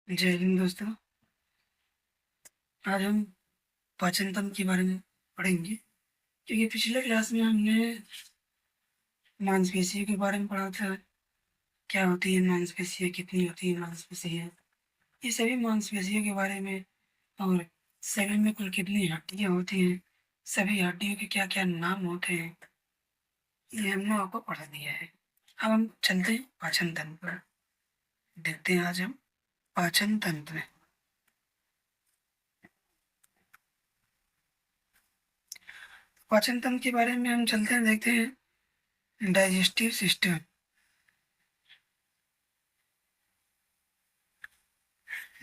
जय हिंद दोस्तों। आज हम पाचन तंत्र के बारे में पढ़ेंगे, क्योंकि पिछले क्लास में हमने मांसपेशियों के बारे में पढ़ा था। क्या होती है मांसपेशियाँ, कितनी होती है मांसपेशियाँ, ये सभी मांसपेशियों के बारे में। और शरीर में कुल कितनी हड्डियाँ होती हैं, सभी हड्डियों के क्या क्या नाम होते हैं, ये हमने आपको पढ़ा दिया है। अब हम चलते हैं पाचन तंत्र पर। देखते हैं आज हम पाचन तंत्र। पाचन तंत्र के बारे में हम चलते हैं, देखते हैं डाइजेस्टिव सिस्टम।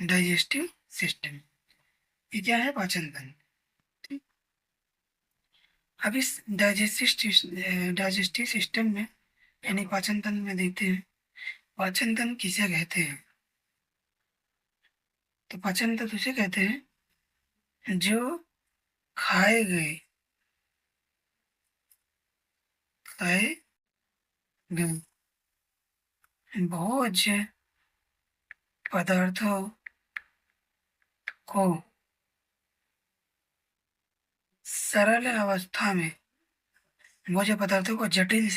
डाइजेस्टिव सिस्टम ये क्या है? पाचन तंत्र। ठीक। अब इस डाइजेस्टिव सिस्टम में यानी पाचन तंत्र में देखते हैं पाचन तंत्र किसे कहते हैं। तो पाचन तंत्र उसे कहते हैं जो खाए गए भोज्य पदार्थों को सरल अवस्था में, भोज्य पदार्थों को जटिल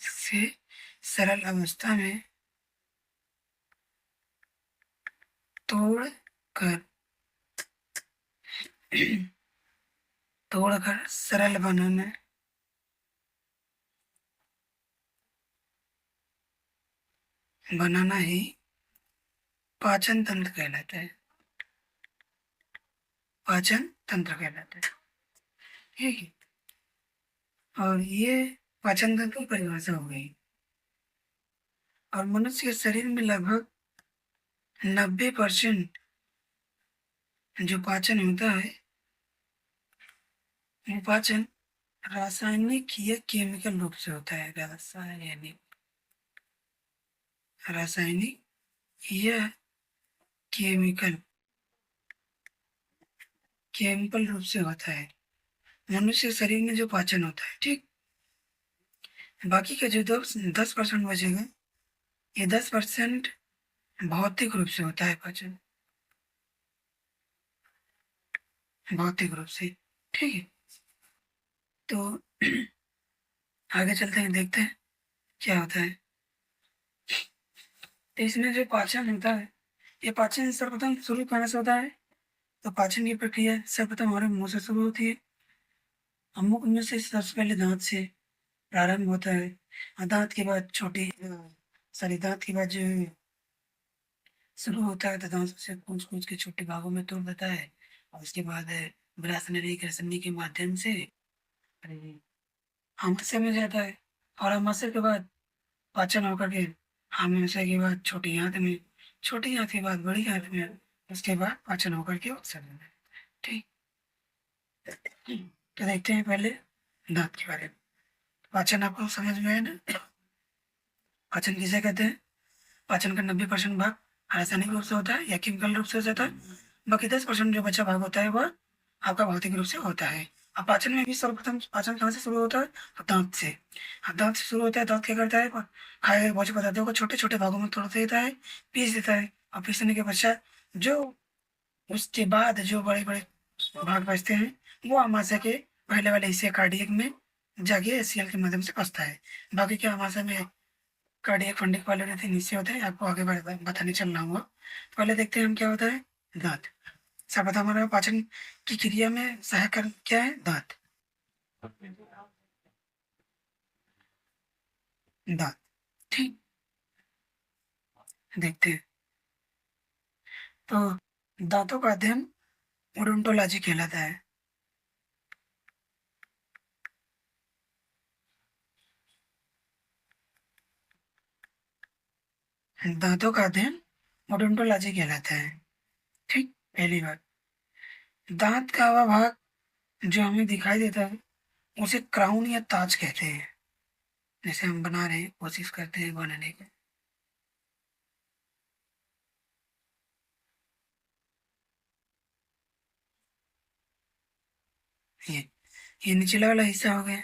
से सरल अवस्था में तोड़ कर तोड़कर सरल बनाना ही पाचन तंत्र कहलाता है। पाचन तंत्र कहलाता है। ठीक है। और ये पाचन तंत्र की परिभाषा हो गई। और मनुष्य के शरीर में लगभग 90% जो पाचन होता है, वो पाचन रासायनिक या केमिकल रूप से होता है। रासायनिक या केमिकल केमिकल रूप से होता है मनुष्य शरीर में जो पाचन होता है। ठीक। बाकी का जो 10% बचेगा, ये 10% भौतिक रूप से होता है पाचन, भौतिक रूप से। ठीक है। तो आगे चलते हैं, देखते हैं क्या होता है। तो इसमें जो पाचन होता है, ये पाचन सर्वप्रथम शुरू कहाँ से होता है? तो पाचन की प्रक्रिया सर्वप्रथम हमारे मुंह से शुरू होती है। हम मुख में से सबसे पहले दांत से प्रारंभ होता है, और दांत के बाद दांत के बाद जो शुरू होता है, तो दांत से कूच कूच के छोटे भागों में तोड़ देता है। और उसके बाद ब्रासनरी कृषि के माध्यम से आमाशय में जाता है। और आमाशय के बाद पाचन होकर के आमाशय के बाद छोटी आंत में, छोटी आंत के बाद बड़ी आंत में, उसके बाद पाचन होकर के उत्सर्जन है। ठीक। तो देखते हैं पहले दांत के बारे में। पाचन आपको समझ में आया ना? पाचन किसे कहते हैं? पाचन का 90% भाग रासायनिक रूप से होता है या केमिकल रूप से हो जाता है। बाकी 10% जो बचा भाग होता है वह आपका भौतिक रूप से होता है। अब पाचन में भी सर्वप्रथम पाचन कहाँ से शुरू होता है? तो दांत से। हाँ, दांत से शुरू होता है। दांत क्या करता है? खाए गए भोज्य पदार्थों को छोटे छोटे भागों में तोड़ देता है, पीस देता है। और पीसने के पश्चात जो उसके बाद जो बड़े बड़े भाग बचते हैं, वो अमाशय के पहले वाले हिस्से कार्डियक में जाके एसीएल के माध्यम से पचता है। बाकी क्या अमाशय में कार्डियक फंडिक वाले रहते हैं, नीचे होते हैं। आपको आगे बताने चलना हुआ। पहले देखते हैं हम क्या होता है दांत। सर्वप्रथम हमारा पाचन की क्रिया में सहायक क्या है? दांत। दांत। ठीक। देखते हैं। तो दांतों का अध्ययन ओडोंटोलॉजी कहलाता है। दांतों का अध्ययन ओडोंटोलॉजी कहलाता है। ठीक। पहली बात, दांत का वह भाग जो हमें दिखाई देता है उसे क्राउन या ताज कहते हैं। जैसे हम बना रहे हैं, कोशिश करते हैं बनाने की। ये ये निचला वाला हिस्सा हो गया।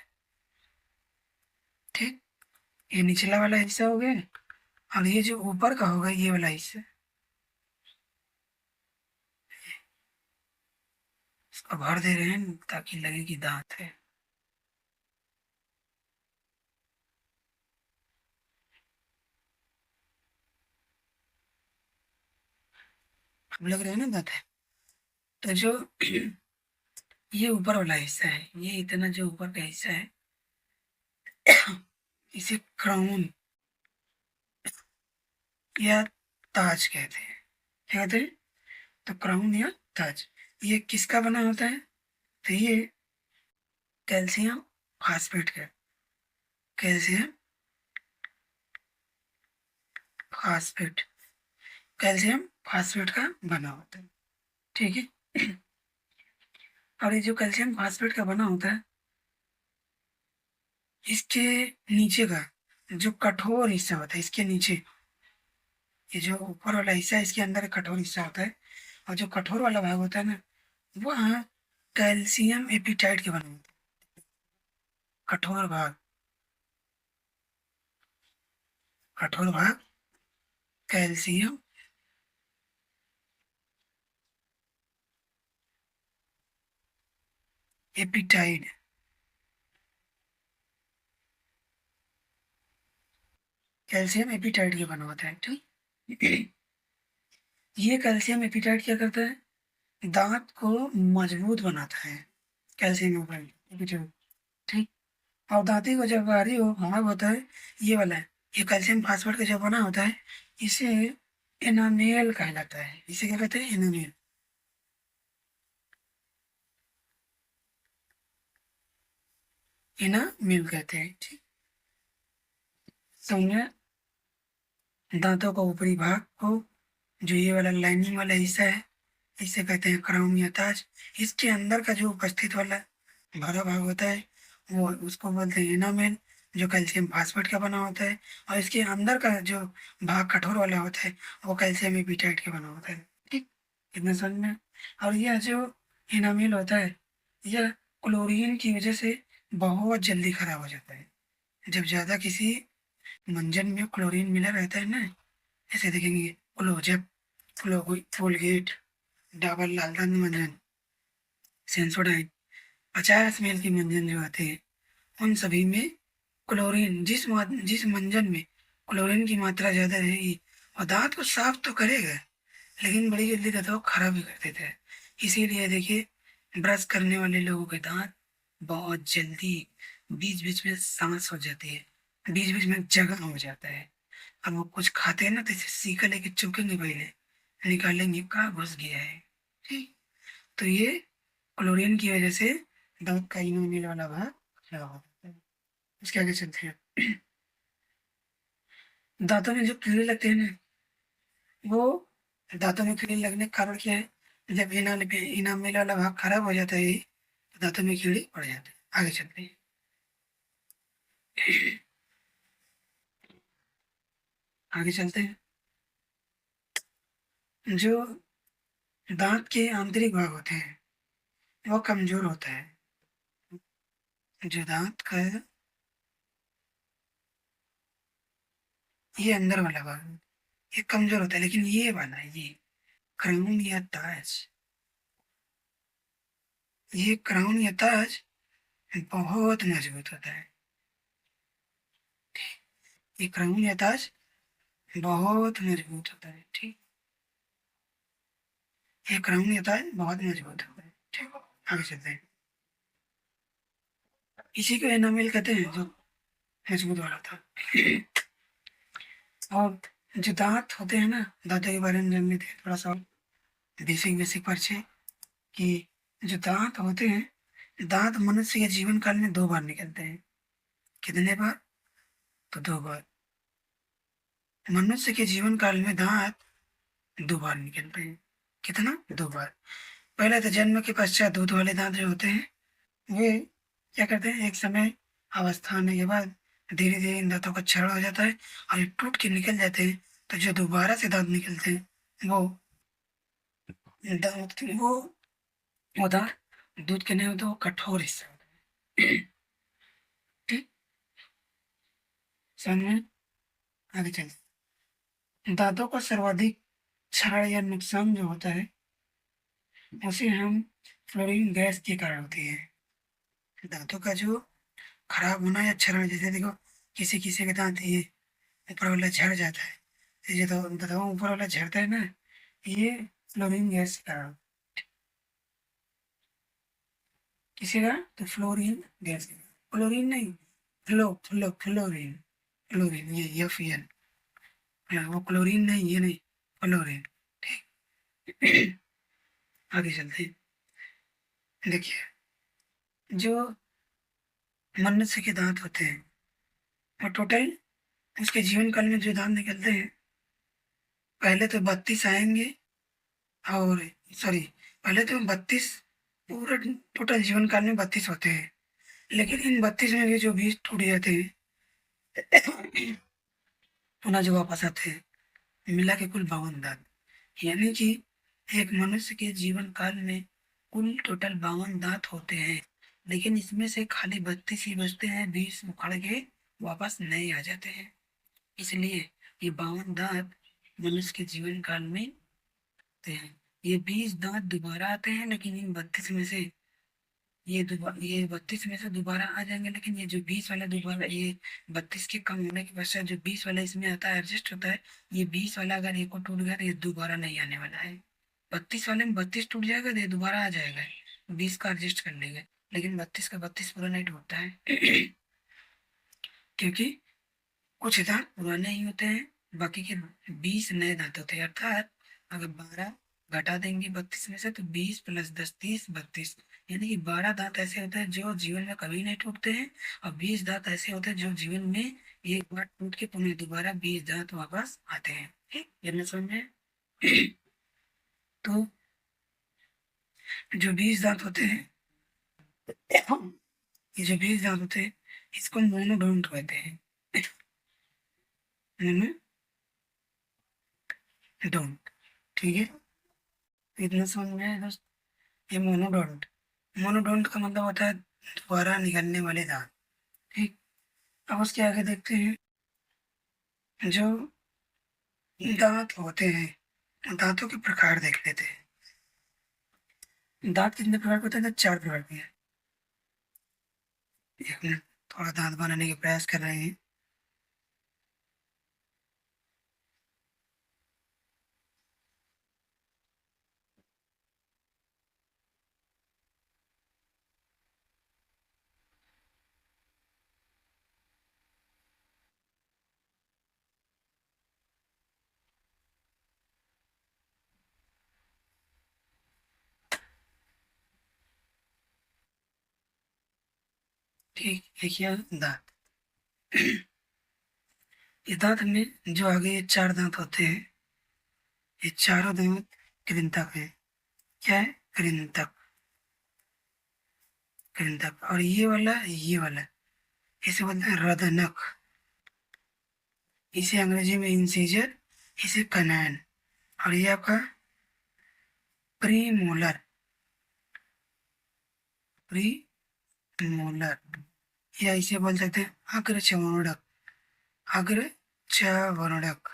ठीक। ये निचला वाला हिस्सा हो गया। और ये जो ऊपर का होगा ये वाला हिस्सा, इसको भर दे रहे हैं ताकि लगे कि दांत है। अब लग रहा है ना दांत है। तो जो ये ऊपर वाला हिस्सा है, ये इतना जो ऊपर का हिस्सा है, इसे क्राउन या ताज कहते हैं। क्या कहते हैं? तो क्राउन या ताज, ये किसका बना होता है? तो ये कैल्शियम फास्फेट का, कैल्शियम फास्फेट, कैल्शियम फास्फेट का बना होता है। ठीक है। और ये जो कैल्शियम फास्फेट का बना होता है, इसके नीचे का जो कठोर हिस्सा होता है, इसके नीचे ये जो ऊपर वाला हिस्सा है, इसके अंदर एक कठोर हिस्सा होता है, और जो कठोर वाला भाग होता है ना, वो हाँ कैल्शियम एपिटाइट के बने होते हैं। कठोर भाग, कठोर भाग कैल्शियम एपिटाइड, कैल्शियम एपिटाइट के बना होता है। ठीक। ये कैल्शियम एपिटाइट क्या करता है? दांत को मजबूत बनाता है, कैल्शियम एपिटाइट। ठीक। और दांती को जब भारी हो भाग होता है, ये वाला है, ये कैल्शियम फास्फेट का जो बना होता है, इसे एनामेल कहलाता है। इसे क्या कहते हैं? एनामेल। एनामेल कहते हैं। ठीक। समझे? दांतों का ऊपरी भाग को, जो ये वाला लाइनिंग वाला हिस्सा है, इसे कहते हैं क्राउन या ताज। इसके अंदर का जो उपस्थित वाला भरा भाग होता है, वो उसको बोलते हैं एनामेल, जो कैल्शियम फास्फेट का बना होता है। और इसके अंदर का जो भाग कठोर वाला होता है, वो कैल्शियम एपिटाइट का बना होता है। ठीक। इतना समझ में? और यह जो एनामेल होता है, यह क्लोरीन की वजह से बहुत जल्दी खराब हो जाता है। जब ज़्यादा किसी मंजन में क्लोरीन मिला रहता है ना, ऐसे देखेंगे क्लोजअप, कोलगेट, डाबर लाल दंत मंजन, सेंसोडाइन, 50 ml के मंजन जो आते हैं, उन सभी में क्लोरीन, जिस मंजन में क्लोरीन की मात्रा ज़्यादा रहेगी, और दांत को साफ तो करेगा, लेकिन बड़ी जल्दी दांतों को खराब भी कर देता है। इसीलिए देखिए, ब्रश करने वाले लोगों के दांत बहुत जल्दी बीच बीच में सांस हो जाती है, बीच बीच में जगह हो जाता है। अब वो कुछ खाते हैं ना, तो इसे सीका लेके चुकेंगे, पहले निकालेंगे कहाँ घुस गया है। ठीक। तो ये क्लोरीन की वजह से दांत का इनोमिल वाला भाग खराब होता है। इसके आगे चलते हैं। दांतों में जो कीड़े लगते हैं ना, वो दांतों में कीड़े लगने का कारण क्या है? जब इनामिल वाला भाग खराब हो जाता है, तो दांतों में कीड़े पड़ जाते हैं। आगे चलते हैं। आगे चलते हैं। जो दांत के आंतरिक भाग होते हैं, वो कमजोर होता है। जो दांत का ये अंदर वाला भाग, ये कमजोर होता है, लेकिन ये वाला, ये क्राउन या ताज, ये क्राउन या ताज बहुत मजबूत होता है। ये क्राउन या ताज बहुत मजबूत होता है। ठीक। ये क्राउन या ताज बहुत मजबूत होता है। ठीक। आगे चलते हैं। इसी को एनामेल कहते हैं, जो मजबूत वाला था। और जो दांत होते हैं ना, दांतों के बारे में जान लेते हैं थोड़ा सा, बेसिक बेसिक परिचय, कि जो दांत होते हैं, दांत मनुष्य के जीवन काल में 2 बार निकलते हैं। कितने बार? तो 2 बार। मनुष्य के जीवन काल में दांत 2 बार निकलते हैं। कितना? 2 बार। पहले तो जन्म के पश्चात दूध वाले दांत जो होते हैं, वे क्या करते हैं, एक समय अवस्था आने के बाद धीरे धीरे इन दांतों का क्षरण हो जाता है, और ये टूट के निकल जाते हैं। तो जो दोबारा से दांत निकलते हैं, वो वो दांत दूध के नहीं होते, वो कठोर हिस्सा होता है। ठीक। समझ में? आगे चलते दांतों का सर्वाधिक क्षरण या नुकसान जो होता है उसे हम फ्लोरीन गैस के कारण होती है। दांतों का जो खराब होना या क्षरण, जैसे देखो किसी किसी के दांत ये ऊपर वाला झड़ जाता है, तो ये तो बताओ ऊपर वाला झड़ता है ना, ये फ्लोरीन गैस के कारण। किसी का तो फ्लोरीन गैस के कारण। क्लोरीन नहीं, फ्लोरीन, फ्लोरीन ये एफ एन, वो क्लोरीन नहीं, ये नहीं, फ्लोरीन। ठीक। आगे चलते हैं। देखिए, जो मनुष्य के दांत होते हैं वो टोटल उसके जीवन काल में जो दांत निकलते हैं, पहले तो 32 आएंगे, और सॉरी, पहले तो 32, पूरा टोटल जीवन काल में 32 होते हैं, लेकिन इन 32 में भी जो 20 टूट जाते हैं पुनः जो वापस आते हैं, मिला के कुल 52 दांत। यानी कि एक मनुष्य के जीवन काल में कुल टोटल 52 दांत होते हैं, लेकिन इसमें से खाली 32 ही बचते हैं, 20 उखड़ के वापस नए आ जाते हैं। इसलिए ये 52 दांत मनुष्य के जीवन काल में आते हैं। ये 20 दांत दोबारा आते हैं, लेकिन इन 32 में से ये 32 में से दोबारा आ जाएंगे, लेकिन ये जो 20 वाला दोबारा, ये 32 के कम होने के पश्चात जो 20 वाला इसमें आता है, एडजस्ट होता है। ये 20 वाला अगर एक को टूट गया तो ये दोबारा नहीं आने वाला है। 32 वाले में 32 टूट जाएगा तो ये दोबारा आ जाएगा, 20 का एडजस्ट कर लेंगे, लेकिन 32 का 32 पूरा नहीं टूटता है क्योंकि कुछ दांत पुराने ही होते हैं, बाकी के 20 नए दांत होते हैं। अर्थात अगर 12 घटा देंगे 32 में से तो 20 + 10 30 32, यानी कि 12 दांत ऐसे होते हैं जो जीवन में कभी नहीं टूटते हैं, और 20 दांत ऐसे होते हैं जो जीवन में एक बार टूट के पुनः दोबारा 20 दांत वापस आते हैं। ठीक, ये समझ में? तो जो 20 दांत होते हैं, ये जो 20 दांत होते हैं इसको मोनोडोंट कहते हैं। मोनोडोंट, ठीक है, इतना समझ में आया दोस्त? ये मोनोडोंट, मोनोडोंट का मतलब होता है दोबारा निकलने वाले दांत। ठीक। अब उसके आगे देखते हैं, जो दांत होते हैं दांतों के प्रकार देख लेते हैं। दांत कितने प्रकार के होते हैं? तो 4 प्रकार के हैं। एक मिनट, थोड़ा दांत बनाने के प्रयास कर रहे हैं। ठीक, एक ये दांत, ये दांत में जो आगे ये 4 दांत होते हैं, ये चारों दांत कृंतक है। क्या है? कृंतक, कृंतक। और ये वाला इसे बोलते हैं रदनक, इसे अंग्रेजी में इंसीजर, इसे कनैन। और ये आपका प्रीमोलर, प्रीमोलर, या इसे बोल सकते हैं अग्रचवर्णक, अग्रचवर्णक।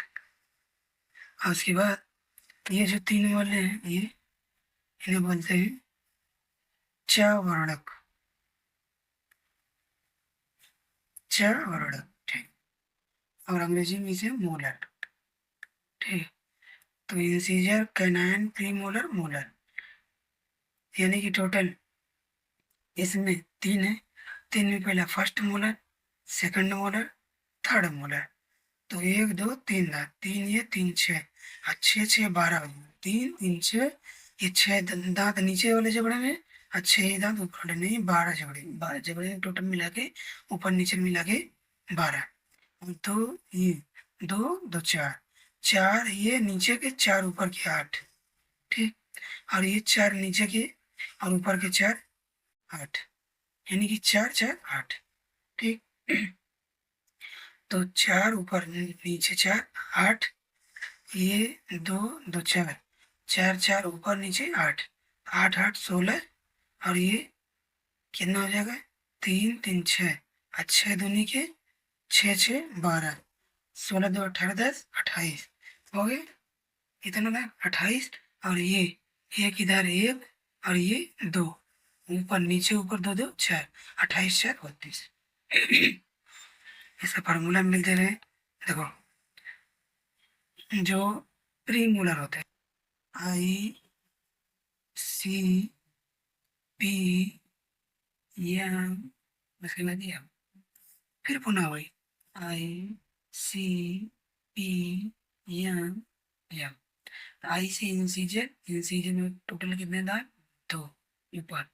और उसके बाद ये जो 3 वाले हैं, ये इन्हें बोलते हैं चवर्णक, चवर्णक। ठीक, और अंग्रेजी में इसे मोलर। ठीक, तो इंसीजर, कैनाइन, प्रीमोलर, मोलर, यानी कि टोटल इसमें 3 है। 3 में पहला first molar, second molar, third molar. तो 1 2 3 दांत, 3 ये 3 6, 6 12 हो गए। 3 3 6, ये 6 दांत नीचे वाले जबड़े में, और 6 ही दांत ऊपर वाले, नहीं 12 जबड़े, 12 जबड़े टोटल मिला के ऊपर नीचे मिला के 12। और 2 ये 2 2 4, 4 ये नीचे के, 4 ऊपर के, 8। ठीक, और ये 4 नीचे के और ऊपर के 4, 8, यानी कि 4 4 8। ठीक, तो 4 ऊपर नीचे 4, 8, ये 2 2 4, 4 4 ऊपर नीचे 8, 8 8 16, और ये कितना हो जाएगा? 3 3 6, और 6 दूनी के 6 6 12, 16 2 18 10 28, हो गए कितना था 28। और ये एक इधर एक और ये दो, ऊपर नीचे ऊपर दो दो चार, 28 चार 32। इसका फार्मूला मिल दे रहे हैं। देखो जो प्री मोलर होते हैं ICP एम, उसके बाद ये फिर पुनः वही ICP एम। आई से इंसीजर, इंसीजर में टोटल कितने दांत? दो ऊपर।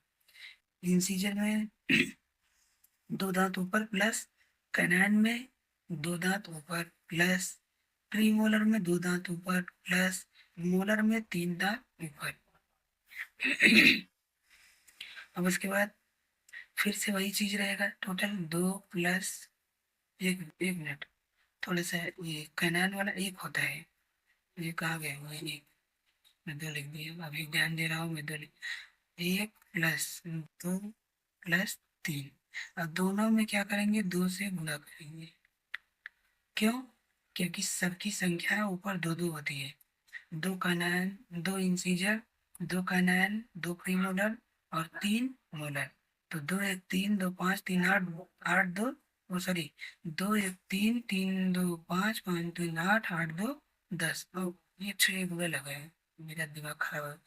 इंसीजर में दो दांत ऊपर प्लस, कैनान में दो दांत ऊपर प्लस, प्रीमोलर में दो दांत ऊपर प्लस, मोलर में तीन दांत ऊपर। अब उसके बाद फिर से वही चीज रहेगा, टोटल दो प्लस एक। एक मिनट, थोड़ा सा ये कैनान वाला एक होता है, ये कहाँ गया वो एक, मैं दो लिख दिया, अभी ध्यान दे रहा हूँ मैं दो एक प्लस दो प्लस तीन। अब दोनों में क्या करेंगे, दो से गुणा करेंगे। क्यों? क्योंकि सबकी संख्या ऊपर दो दो होती है। दो कैनान, दो इंसीजर, दो कैनान, दो प्रीमोलर और तीन मोलर। तो दो एक तीन, दो पाँच, तीन आठ, आठ दो, ओ सॉरी, दो एक तीन, तीन दो पाँच, पाँच तीन आठ, आठ दो 10। ओ ये छः बुरे लगे हैं, मेरा दिमाग खराब है।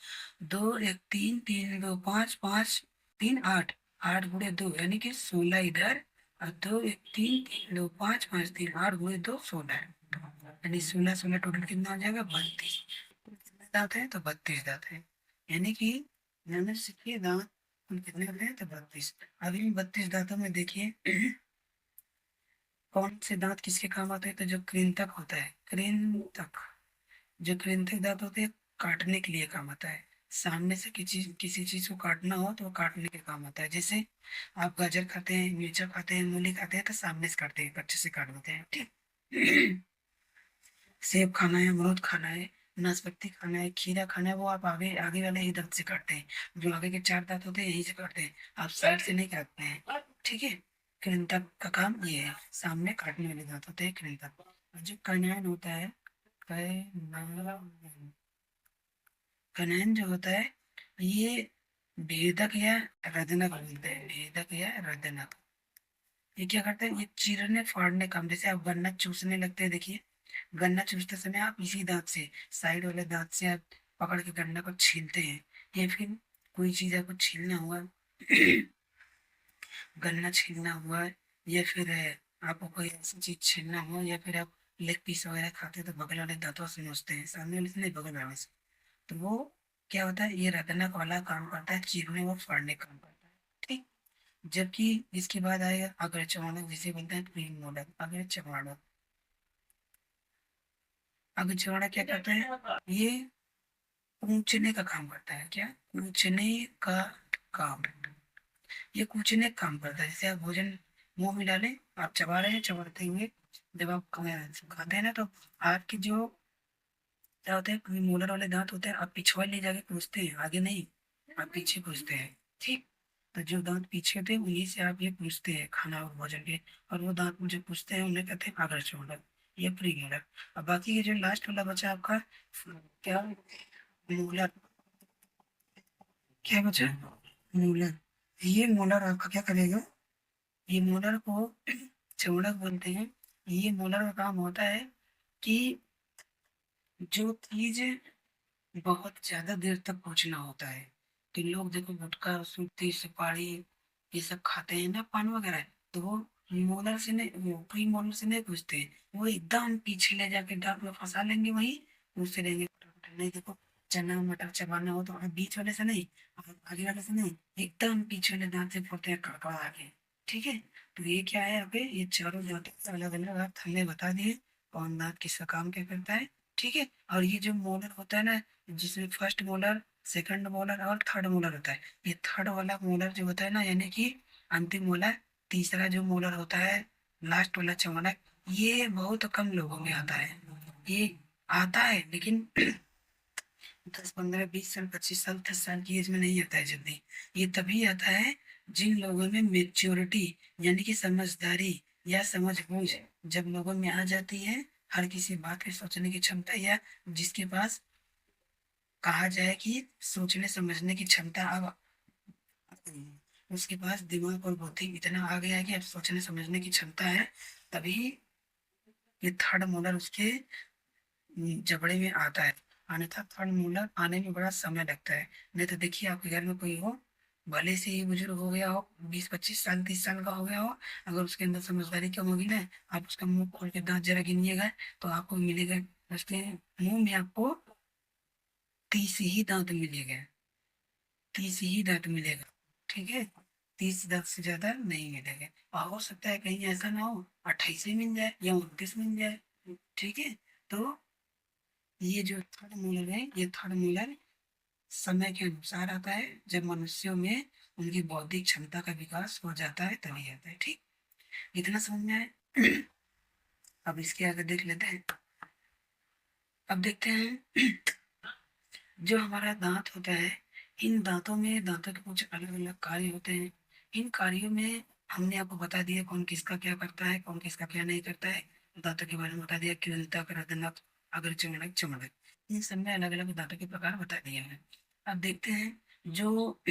दो एक तीन, तीन दो पाँच, पाँच तीन आठ, आठ गुणे दो यानी कि 16 इधर, और दो एक तीन, तीन दो पाँच, पाँच तीन आठ गुणे दो 16, यानी 16 16 टोटल कितना हो जाएगा 32। कितने दांत हैं? तो 32 दांत हैं। यानी कि मनुष्य के दांत कुल कितने होते हैं? तो 32। अभी इन 32 दांतों में देखिए कौन से दांत किसके काम आते हैं? तो जो कृंतक होता है, कृंतक, जो कृंतक दांत होते हैं काटने के लिए काम आता है। सामने से किसी चीज को काटना हो तो वो काटने के काम आता है। जैसे आप गाजर खाते हैं, मिर्चा खाते हैं, मूली खाते हैं तो सामने से काटते हैं, अच्छे से काट देते हैं, ठीक। सेब खाना है, अमरूद खाना है, नाशपाती खाना है, खीरा खाना है, वो आप आगे आगे वाले ही दांत से काटते हैं। जो आगे के चार दांत होते हैं यहीं से काटते हैं, आप साइड से नहीं काटते हैं, ठीक है। कृंतक का काम ये है, सामने काटने वाले दांत होते हैं कृंतक। और जो कनैन होता है, कैनान, कनैन जो होता है ये भेदक या रदनक बोलते हैं, भेदक या रदनक। ये क्या करते हैं? ये चीरने फाड़ने काम, जैसे आप गन्ना चूसने लगते हैं, देखिए गन्ना चूसते समय आप इसी दांत से, साइड वाले दांत से आप पकड़ के गन्ना को छीलते हैं। या फिर कोई चीज आपको छीलना हुआ गन्ना छीलना हुआ, या फिर आपको कोई ऐसी चीज छीलना हुआ, या फिर आप लेग पीस वगैरह खाते हैं तो बगल वाले दांतों से नोचते हैं, सामने वाले से नहीं, बगल वाले से। तो वो क्या होता है, ये रगनक वाला काम करता है, चीरने व फाड़ने का काम करता है, ठीक। जबकि इसके बाद आएगा अग्र चौड़क, जिसे बोलते हैं प्रीम मोडक। अग्र चौड़क, अग्र चौड़क क्या करता है? ये कूचने का काम करता है। क्या? कूचने का काम। ये कूचने का काम करता है। जैसे आप भोजन मुंह में डालें, आप चबा रहे हैं, चबाते हुए जब आप खाते हैं ना, तो आपकी जो क्या होते हैं, मोलर वाले दांत होते हैं, आप पिछवाड़े ले जाके पूछते हैं, आगे नहीं, आप पीछे पूछते हैं, ठीक। तो जो दांत पीछे होते हैं उन्हीं से आप ये पूछते हैं खाना और भोजन के, और वो दांत मुझे पूछते हैं उन्हें कहते हैं आगर चौड़क, ये प्री मोलर। अब बाकी ये जो लास्ट वाला बचा आपका क्या, मोलर, क्या बचा? मोलर। ये मोलर आपका क्या करेगा, ये मोलर को चौड़क बोलते हैं। ये मोलर का काम होता है कि जो चीज बहुत ज्यादा देर तक पहुंचना होता है, तो लोग देखो गुटखा सूखती सुपारी ये सब खाते हैं ना, पान वगैरह, तो वो मोलर से नहीं, वो प्री मोलर से नहीं पूछते हैं, वो एकदम पीछे ले जाके दांत में फंसा लेंगे, वही उससे लेंगे फटाफट। नहीं देखो, चना मटर चबाना हो तो आप बीच वाले से नहीं, आप आगे वाले से नहीं, एकदम पीछे वाले दांत से फोड़ते हैं कड़कड़ा के, ठीक है। तो ये क्या है, यहाँ पे ये चारों दांत अलग अलग आप हमने बता दिए कौन दांत किसका काम क्या करता है, ठीक है। और ये जो मोलर होता है ना, जिसमें फर्स्ट मोलर, सेकंड मोलर और थर्ड मोलर होता है, ये थर्ड वाला मोलर जो होता है ना, यानी कि अंतिम मोलर, तीसरा जो मोलर होता है लास्ट वाला चौड़क, ये बहुत कम लोगों में आता है। ये आता है लेकिन 10 15 20 साल 25 साल 10 साल की एज में नहीं आता है जल्दी। ये तभी आता है जिन लोगों में मेच्योरिटी यानी कि समझदारी या समझ बूझ जब लोगों में आ जाती है, हर किसी बात की सोचने की क्षमता, या जिसके पास कहा जाए कि सोचने समझने की क्षमता अब उसके पास दिमाग और बुद्धि इतना आ गया है कि अब सोचने समझने की क्षमता है, तभी ये थर्ड मोलर उसके जबड़े में आता है। अन्यथा थर्ड मोलर आने में बड़ा समय लगता है। नहीं तो देखिए, आपके घर में कोई हो, भले से ही बुजुर्ग हो गया हो, 20 25 साल 30 साल का हो गया हो, अगर उसके अंदर समझदारी कम होगी ना, आप उसका मुंह खोल के दांत जरा गिनिएगा तो आपको मिलेगा, उसके मुंह में आपको 30 ही दांत मिलेगा, 30 ही दांत मिलेगा। ठीक है, 30 दांत से ज्यादा नहीं मिलेगा। और हो सकता है कहीं ऐसा ना हो 28 ही मिल जाए या 29 मिल जाए। ठीक है, तो ये जो थर्ड मूलर है, ये थर्ड मूलर समय के अनुसार आता है, जब मनुष्यों में उनकी बौद्धिक क्षमता का विकास हो जाता है तभी आता है। ठीक, इतना समझ में आए? अब इसके आगे देख लेते हैं। अब देखते हैं जो हमारा दांत होता है, इन दांतों में, दांतों के कुछ अलग अलग कार्य होते हैं। इन कार्यों में हमने आपको बता दिया कौन किसका क्या करता है, कौन किसका क्या नहीं करता है। दांतों के बारे में बता दिया, कृंतक, रदनक, अग्र चमड़क, चमड़क, इन सब में अलग अलग दांतों के प्रकार बता दिए हैं। अब देखते हैं जो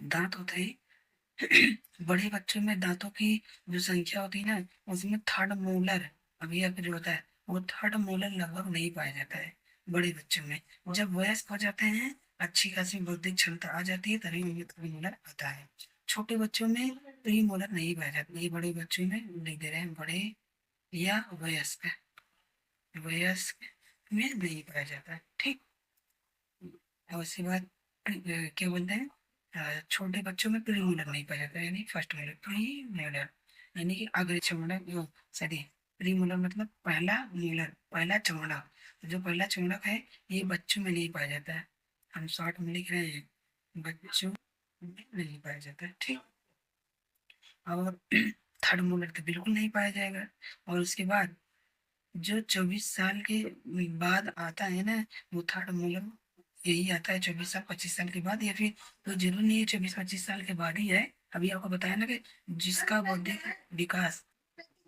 दांत होते हैं बड़े बच्चों में दांतों की जो संख्या होती है ना, उसमें थर्ड मोलर, अभी अब जो होता है वो थर्ड मोलर लगभग नहीं पाया जाता है बड़े बच्चों में। जब वयस्क हो जाते हैं, अच्छी खासी बौद्धिक क्षमता आ जाती है, तभी उनमें थर्ड मोलर आता है। छोटे बच्चों में प्री मोलर नहीं पाया जाता। ये बड़े बच्चों में लिख दे रहे हैं, बड़े या वयस्क, वयस्क में नहीं पाया जाता है। ठीक, और उसके बाद क्या बोलते हैं, छोटे बच्चों में प्री मोलर नहीं पाया जाता है, यानी फर्स्ट मोलर, प्री मोलर यानी कि अग्र चमड़ा, जो सॉरी, प्री मोलर मतलब पहला मोलर, पहला चमड़ा। तो जो पहला चमड़ा है, ये बच्चों में नहीं पाया जाता है। हम शॉर्ट में लिख रहे हैं, बच्चों में नहीं पाया जाता है। ठीक, और थर्ड मोलर तो बिल्कुल नहीं पाया जाएगा। और उसके बाद जो 24 साल के बाद आता है ना, वो थर्ड मोलर यही आता है 24 साल 25 साल के बाद, या फिर तो जरूर नहीं है 24 25 साल के बाद ही है। अभी आपको बताया ना कि जिसका बौद्धिक विकास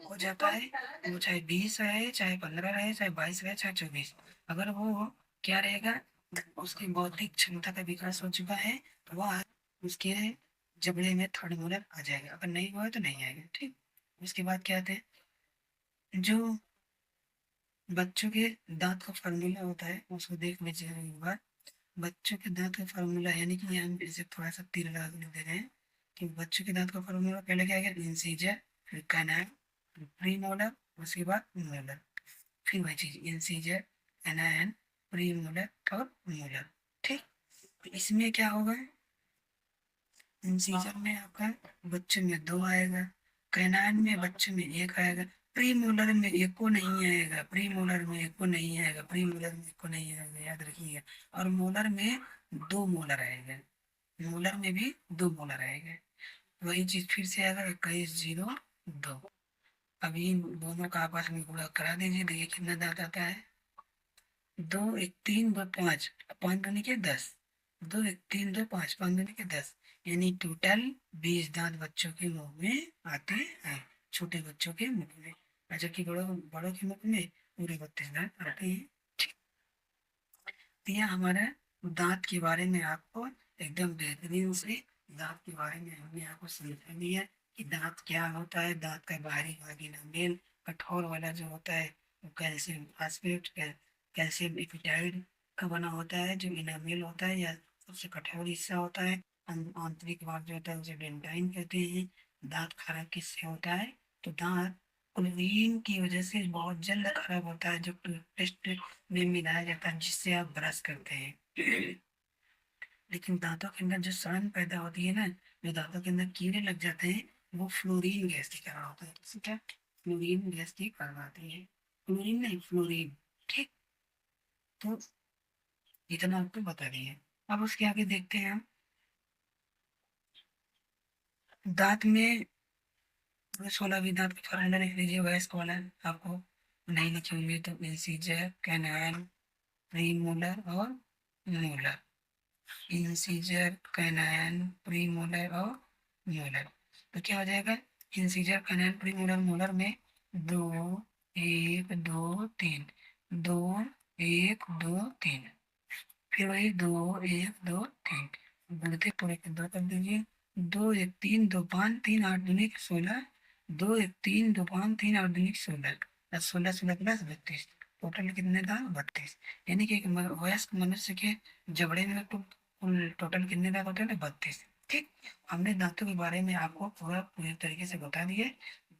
हो जाता है, वो चाहे 20 रहे, चाहे 15 रहे, चाहे 22 रहे, चाहे 24, अगर वो क्या रहेगा, उसकी बौद्धिक क्षमता का विकास हो चुका है, तो वह उसके जबड़े में थर्ड मोलर आ जाएगा। अगर नहीं हुआ है तो नहीं आएगा। ठीक, उसके बाद क्या आते हैं, जो बच्चों के दांत का फार्मूला होता है, उसको देख लीजिए एक बार। बच्चों के दांत का फार्मूला, यानी कि यहाँ हम इसे थोड़ा सा तीर लगा के लिख दे रहे हैं कि बच्चों के दांत का फार्मूला पहले क्या है, इंसीजर, फिर कैनाइन, प्री मोलर, उसके बाद मोलर, फिर वही चीज इंसीजर, कैनाइन, प्री मोलर और मोलर। ठीक, तो इसमें क्या होगा, इंसीजर में आपका बच्चे में दो आएगा, कैनाइन में बच्चे में एक आएगा, प्री मोलर में एक को नहीं आएगा, प्री मोलर में एक को नहीं आएगा, प्री मोलर में एक को नहीं आएगा, याद रखिएगा। और मोलर में दो मोलर आएगा, मोलर में भी दो मोलर आएगा। वही चीज फिर से आएगा, 21 0 2। अभी इन दोनों का आपस में गुणा करा दीजिए, देखिए कितना दांत आता है, 2 1 3 2 5, 5 दूनी के 10, 2 1 3 2 5, 5 दूनी के 10, यानी टोटल 20 दांत बच्चों के मुंह में आते हैं, छोटे बच्चों के मुंह में। जबकि बड़ों बड़ों के मुंह में पूरे 32 दांत आते हैं। तो यह हमारा दांत के बारे में आपको एकदम बेहतरीन से, दांत के बारे में हमने आपको समझा दिया कि दांत क्या होता है। दांत का बाहरी भाग इनामेल, कठोर वाला जो होता है वो कैल्शियम फास्फेट, कैल्शियम एपिटाइड का बना होता है, जो इनामेल होता है या सबसे कठोर हिस्सा होता है। आंतरिक भाग जो होता है उसे डेंटाइन कहते हैं। दांत खराब किससे होता है, तो दांत क्लोरीन की वजह से बहुत जल्द खराब होता है, जो टूथपेस्ट में मिलाया जाता है जिससे आप ब्रश करते हैं। लेकिन दांतों के अंदर जो सड़न पैदा होती है ना, जो दांतों के अंदर कीड़े लग जाते हैं, वो फ्लोरीन गैस के कारण होता है। इससे क्या, फ्लोरीन गैस के कारण आती है, क्लोरीन नहीं, फ्लोरीन। ठीक, तो इतना आपको बता दिए। अब उसके आगे देखते हैं हम, दांत में 16 दांत के फॉर्मूला लिख लीजिए, वयस्क वाला आपको नहीं लिखे होंगे तो इंसीजर, कैनाइन, प्रीमोलर और मोलर, इंसीजर, कैनाइन, प्रीमोलर और मोलर। तो क्या हो जाएगा, इंसीजर, कैनाइन, प्रीमोलर, मोलर में दो, एक दो तीन, दो एक दो तीन, फिर वही दो एक दो तीन, गुणित पूरे के दो कर दीजिए। दो एक तीन दो पाँच तीन आठ दूनी 16, दो एक तीन दो पाँच तीन आठ दूनी 16, 16 प्लस 32, टोटल कितने था 32। यानी कि एक वयस्क मनुष्य के जबड़े में तो कुल टोटल कितने दांत होते हैं 32। ठीक, हमने दांतों के बारे में आपको पूरे तरीके से बता दिए।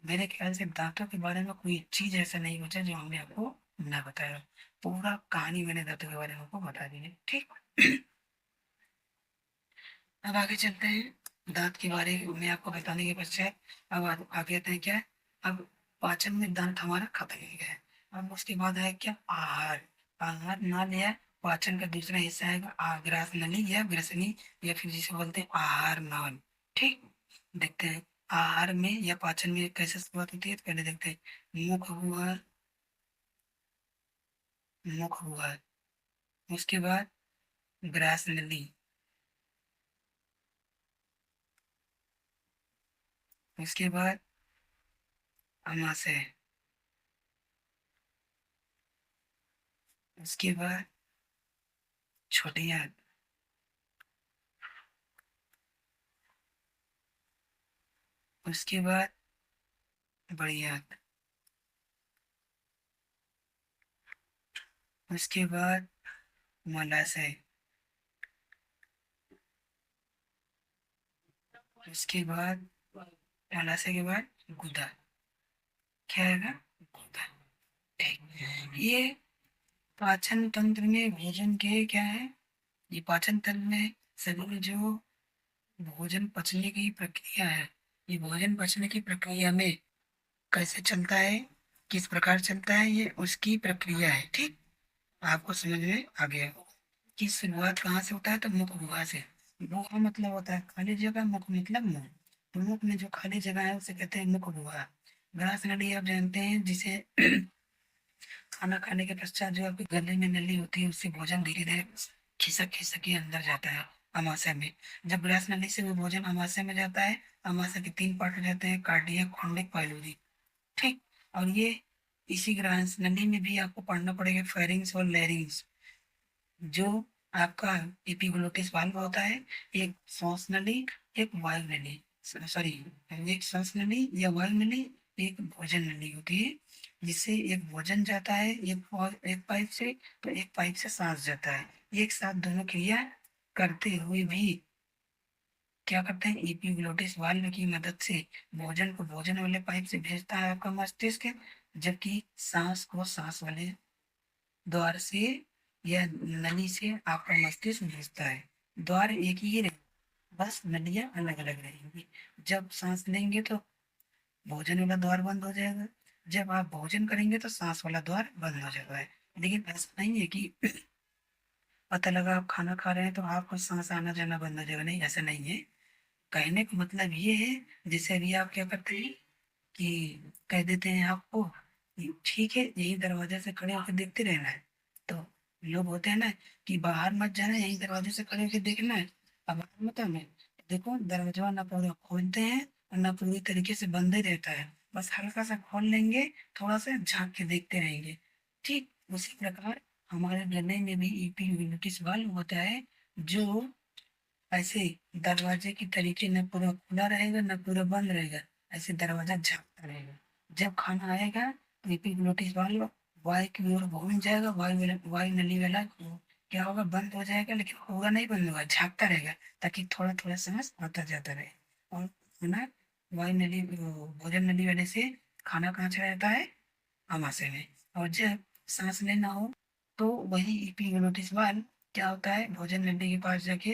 मेरे ख्याल से दांतों के बारे में कोई चीज ऐसा नहीं बचा जो हमने आपको ना बताया। पूरा कहानी मैंने दांतों के बारे में आपको बता दी है। ठीक। अब आगे चलते हैं। दांत के बारे में आपको बताने के पश्चात अब आगे आते हैं क्या, अब पाचन में दांत हमारा खत्म हो गया है। अब उसके बाद है क्या, आहार। आहार ना लिया, पाचन का दूसरा हिस्सा है ग्रास नली या ग्रसनी, या फिर जिसे बोलते हैं आहार नाल। ठीक, देखते हैं आहार में या पाचन में कैसे शुरुआत होती है। तो पहले देखते हैं मुख हुआ, मुख हुआ, उसके बाद ग्रास नली, उसके बाद अमाशय, उसके बाद छोटी आंत, उसके बाद बड़ी आंत, उसके बाद मलाशय, उसके बाद मलाशय के बाद गुदा। क्या आएगा, गुदा। ठीक, ये पाचन तंत्र में भोजन के क्या है, ये पाचन तंत्र में शरीर में जो भोजन पचने की प्रक्रिया है, ये भोजन पचने की प्रक्रिया में कैसे चलता है, किस प्रकार चलता है, ये उसकी प्रक्रिया है। ठीक, आपको समझ में आ गया कि शुरुआत कहाँ से होता है, तो मुख गुहा से। गुहा मतलब होता है खाली जगह, मुख मतलब मुंह। तो मुख में जो खाली जगह है उसे कहते हैं मुख गुहा। ग्रास नली आप जानते हैं, जिसे खाना खाने के पश्चात जो आपके गले में नली होती है उससे भोजन धीरे धीरे खिसक खिसक के अंदर जाता है अमाशय में। जब ग्रास नली से वो भोजन अमाशय में जाता है, अमाशय के तीन पार्ट हो जाते हैं, कार्डियक, खोंडिक, पाइलोरी। ठीक, और ये इसी ग्रास नली में भी आपको पढ़ना पड़ेगा फेरिंग्स और लैरिंग्स। जो आपका एपिग्लोटिस वाल्व होता है, एक श्वास नली, एक वायु नली, सॉरी, एक श्वास नली या वायु नली, एक भोजन नली होती है, जिससे एक भोजन जाता है एक पाइप से, तो एक पाइप से सांस जाता है। एक साथ दोनों क्रिया करते हुए भी क्या करते हैं, एपिग्लोटिस वाल्व की मदद से भोजन को भोजन वाले पाइप से भेजता है आपका मस्तिष्क, जबकि सांस को सांस वाले द्वार से या नली से आपका मस्तिष्क भेजता है। द्वार एक ही रहे, बस नलियां अलग अलग रहेंगी। जब सांस लेंगे तो भोजन वाला द्वार बंद हो जाएगा, जब आप भोजन करेंगे तो सांस वाला द्वार बंद हो जाता है। लेकिन ऐसा नहीं है कि पता लगा आप खाना खा रहे हैं तो आपको सांस आना जाना बंद हो जाएगा, नहीं, ऐसा नहीं है। कहने का मतलब ये है, जैसे अभी आप क्या करते हैं कि कह देते हैं आपको कि ठीक है यही दरवाजे से खड़े होकर देखते रहना है। तो लोग होते हैं ना कि बाहर मत जाना, यही दरवाजे से खड़े होकर देखना है, अब बाहर मत आना। देखो दरवाजा ना पूरा खोलते हैं और ना पूरी तरीके से बंद ही रहता है, बस हल्का सा खोल लेंगे, थोड़ा सा झांक के देखते रहेंगे। ठीक उसी प्रकार हमारे गले में भी ईपीयूटिस वाल्व होता है, जो ऐसे दरवाजे की तरीके न पूरा खुला रहेगा न पूरा बंद रहेगा, ऐसे दरवाजा झाँकता रहेगा। जब खाना आएगा तो एपिग्लोटिस वाल्व वायु की ओर घूम जाएगा, वायु नली वाला क्या होगा, बंद हो जाएगा, लेकिन पूरा नहीं बंद होगा, झाँकता रहेगा, ताकि थोड़ा थोड़ा सांस आता जाता रहे। और खाना वायु नली भोजन नली वाले से खाना कहाँ चला जाता है, आमाशय में। और जब सांस लेना हो तो वही एपिग्लोटिस वाल्व क्या होता है, भोजन नली के पास जाके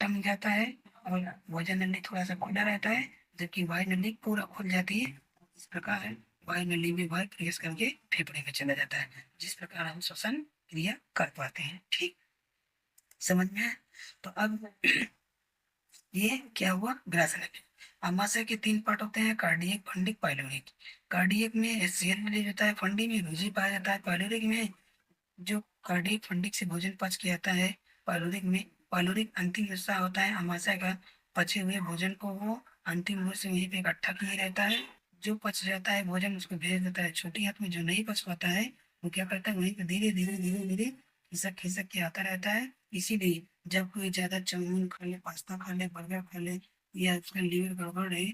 टंग जाता है, और भोजन नली थोड़ा सा खुला रहता है, जबकि वायु नली पूरा खुल जाती है। इस प्रकार वायु नली में वायु प्रवेश करके फेफड़े में चला जाता है, जिस प्रकार हम श्वसन क्रिया कर पाते हैं। ठीक, समझ में है। तो अब ये क्या हुआ, ग्रासलेट। अमाशय के तीन पार्ट होते हैं, कार्डियक, फंडिक, पाइलोरिक। कार्डियक में एचसीएल रिलीज होता है, फंडी में रुझी पाया जाता है, पाइलोरिक में जो कार्डियक फंडिक से भोजन पच के आता है, पाइलोरिक में, पाइलोरिक अंतिम हिस्सा होता है अमाशय का। पचे हुए भोजन को वो अंतिम रूप से वहीं पे इकट्ठा किए रहता है, जो पच जाता है भोजन उसको भेज देता है छोटी आंत में। जो नहीं पच पाता है वो क्या करता है, वहीं पे धीरे धीरे धीरे धीरे खिसक खिसक के आता रहता है। इसीलिए जब कोई ज्यादा चाउमीन खा ले, पास्ता खा ले, बर्गर खा ले, या उसका लीवर गड़बड़ है,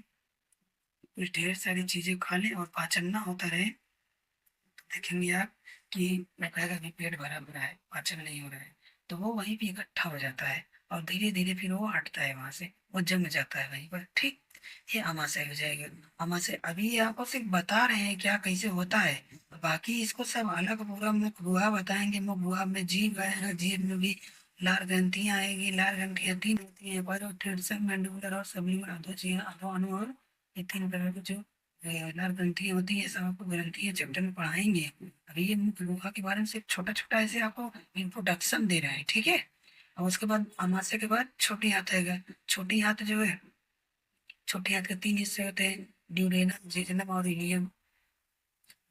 कुछ ढेर सारी चीजें खा ले और पाचन ना होता रहे, तो देखेंगे आप कि वो कहेगा कि पेट भरा भरा है, पाचन नहीं हो रहा है, तो वो वहीं पे इकट्ठा हो जाता है और धीरे धीरे फिर वो हटता है वहां से, वो जम जाता है वहीं पर। ठीक, ये अमाशय हो जाएगा। अमाशय अभी ये आपको सिर्फ बता रहे हैं क्या कैसे होता है, बाकी इसको सब अलग पूरा मुख गुहा बताएंगे। मुख गुहा में जीभ आएगा, जीभ में भी लार ग्रंथियां आएगी। लार ग्रंथियां तीन होती है, पायरोटिड्स, मैंडिबुलर और सबलिंगुअर अधो अणु, और ये तीन तरह की जो लार ग्रंथियां होती है, सब आपको ग्रंथियां चैप्टर में पढ़ाएंगे। अभी ये मुख गुहा के बारे में सिर्फ छोटा छोटा ऐसे आपको इंट्रोडक्शन दे रहे हैं, ठीक है। और उसके बाद अमाशय के बाद छोटी हाथ आएगा। छोटी हाथ जो है, छोटे हाथ के तीन हिस्से होते हैं, ड्यूडेनम, जेजनम और इलियम।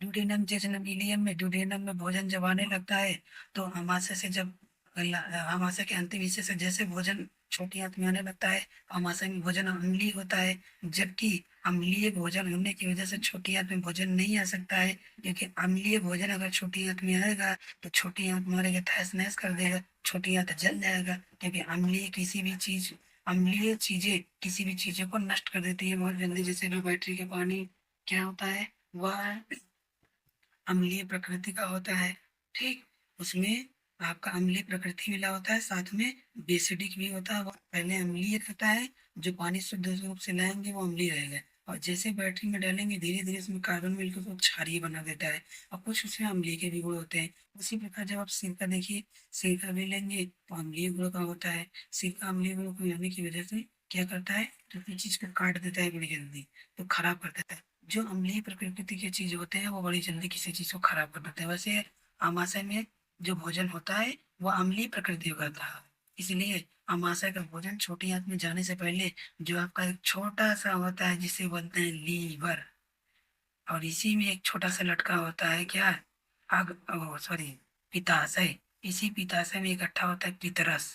ड्यूडेनम, जेजनम, इलियम में ड्यूडेनम में भोजन जब आने लगता है तो अमाशय से जब अमाशय के अंतिम हिस्से से जैसे भोजन छोटी हाथ में आने लगता है, अमाशय में भोजन अम्लीय होता है। जबकि अम्लीय भोजन होने की वजह से छोटी हाथ में भोजन नहीं आ सकता है, क्योंकि अम्लीय भोजन अगर छोटी हाथ में आएगा तो छोटी हाथ मारेगा, तहस नहस कर देगा, छोटी हाथ जल जाएगा। क्योंकि अम्लीय किसी भी चीज, अम्लीय चीजें किसी भी चीजों को नष्ट कर देती है बहुत जल्दी। जैसे जो बैटरी का पानी क्या होता है, वह अम्लीय प्रकृति का होता है। ठीक, उसमें आपका अम्लीय प्रकृति मिला होता है, साथ में बेसिडिक भी होता है। वो पहले अम्लीय रहता है, जो पानी शुद्ध रूप से लाएंगे वो अम्लीय रहेगा, और जैसे बैटरी में डालेंगे धीरे धीरे इसमें कार्बन मिलकर वो क्षारीय बना देता है, और कुछ उसमें अम्लीय के भी गुण होते हैं। उसी प्रकार जब आप सिरका देखिए, सिरका भी लेंगे तो अम्लीय गुण का होता है। सिरका अम्लीय गुण को होने की वजह से क्या करता है, तो किसी चीज को काट देता है बड़ी जल्दी, तो खराब कर देता है। जो अम्लीय प्रकृति के चीज होते हैं वो बड़ी जल्दी किसी चीज को खराब कर देते हैं। वैसे अमाशय में जो भोजन होता है वो अम्लीय प्रकृति का था, इसलिए अमाशय का भोजन छोटी आंत में जाने से पहले जो आपका एक छोटा सा होता है जिसे बोलते हैं लीवर, और इसी में एक छोटा सा लटका होता है क्या, आग, सॉरी, पित्ताशय। इसी पित्ताशय में इकट्ठा होता है पित्तरस।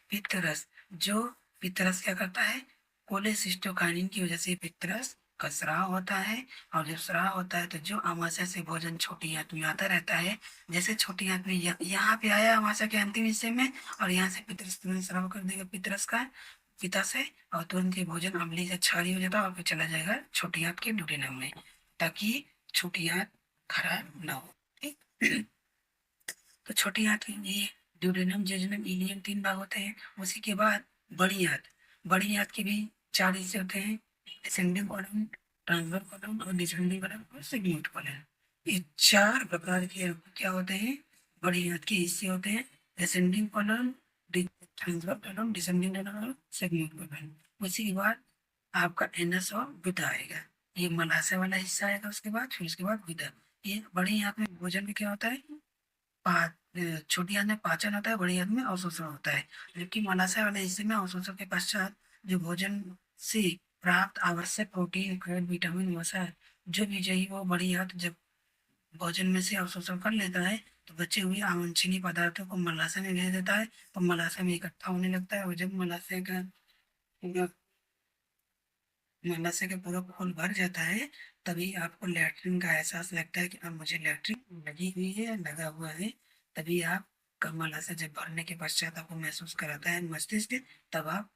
पित्तरस, जो पित्तरस क्या करता है, कोलेसिस्टोकाइनिन की वजह से पित्तरस का स्राव होता है। और जब स्राव होता है तो जो अमाशय से भोजन छोटी आंत में आता रहता है, जैसे छोटी आंत में यहाँ पे आया अमाशय के अंतिम हिस्से में, और यहाँ से पित्तरस तुरंत स्राव कर देगा पित्तरस का, पित्ताशय, और तुरंत ये भोजन अम्लीय से क्षारीय हो जाता है और फिर चला जाएगा छोटी आंत के ड्यूडेनम में, ताकि छोटी आंत खराब ना हो। ठीक, तो छोटी आंत के लिए ड्यूडेनम, जेजुनम, इलियम तीन भाग होते हैं। उसी के बाद बड़ी आंत, बड़ी आंत के भी चार हिस्से होते हैं, डिसेंडिंग कॉलम, ट्रांसवर्स कॉलम और डिसेंडिंग कॉलम और सेगमेंट कॉलम। ये चार प्रकार के क्या होते हैं, बड़ी आंत के हिस्से होते हैं, descending column, transverse column, descending column और सेगमेंट कॉलम। उसी के बाद आपका एनस और गुदा आएगा, ये मलाशय वाला हिस्सा आएगा। उसके बाद फिर उसके बाद गुदा। ये बड़ी आंत में भोजन में क्या होता है, छोटी आंत में पाचन होता है, बड़ी आंत में अवशोषण होता है। जबकि मलाशय वाले हिस्से में अवशोषण के पश्चात जो भोजन से प्राप्त आवश्यक प्रोटीन, खनिज, विटामिन, वसा जो भी चाहिए वो बड़ी आंत जब भोजन में से अवशोषण कर लेता है, तो बचे हुए अवांछनीय पदार्थों को मलाशय में भेज देता है, तो मलाशय में इकट्ठा होने लगता है। और जब मलाशय का पूरा मलाशय का पूरा खोल भर जाता है, तभी आपको लैट्रिन का एहसास लगता है कि अब मुझे लैट्रिन लगी हुई है या लगा हुआ है। तभी आप का मलाशय जब भरने के पश्चात आपको महसूस कराता है मस्तिष्क, तब आप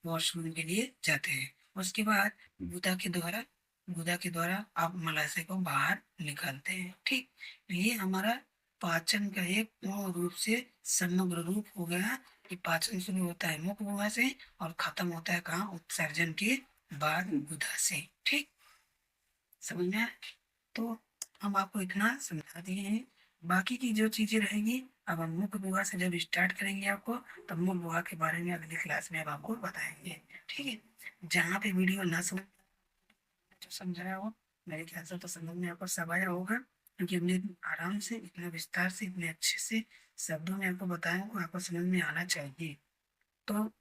वॉशरूम के लिए जाते हैं। उसके बाद गुदा के द्वारा, गुदा के द्वारा आप मलाशय को बाहर निकालते हैं। ठीक, ये हमारा पाचन का एक पूर्ण रूप से समग्र रूप हो गया, कि पाचन शुरू होता है मुख गुहा से और खत्म होता है कहाँ, उत्सर्जन के बाद गुदा से। ठीक, समझ में आया? तो हम आपको इतना समझा दिए हैं, बाकी की जो चीजें रहेंगी अब हम मुख्य गुहा से जब स्टार्ट करेंगे आपको, तब मुख्य गुहा के बारे में अगली क्लास में अब आपको बताएंगे। ठीक है, जहाँ पे वीडियो ना समझ जो समझाया हो, मेरे ख्याल से तो समझ में आपको सब आया होगा, क्योंकि हमने आराम से इतना विस्तार से इतने अच्छे से शब्दों में आपको बताया हो, आपको समझ में आना चाहिए। तो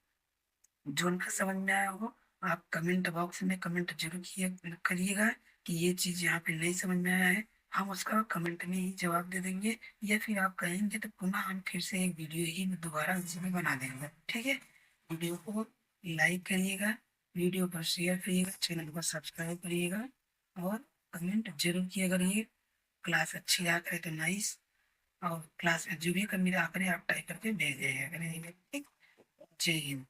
जो ना समझ में आया हो, आप कमेंट बॉक्स में कमेंट जरूर करिएगा कि ये चीज़ यहाँ पे नहीं समझ में आया है, हम उसका कमेंट में ही जवाब दे देंगे। या फिर आप कहेंगे तो पुनः हम फिर से एक वीडियो ही दोबारा उसमें बना देंगे। ठीक है, वीडियो को लाइक करिएगा, वीडियो को शेयर करिएगा, चैनल को सब्सक्राइब करिएगा और कमेंट जरूर किया करिए। क्लास अच्छी आ करे तो नाइस, और क्लास में जो भी कमी आ करे आप टाइप करके भेज दिया करिए। ठीक, जय हिंद।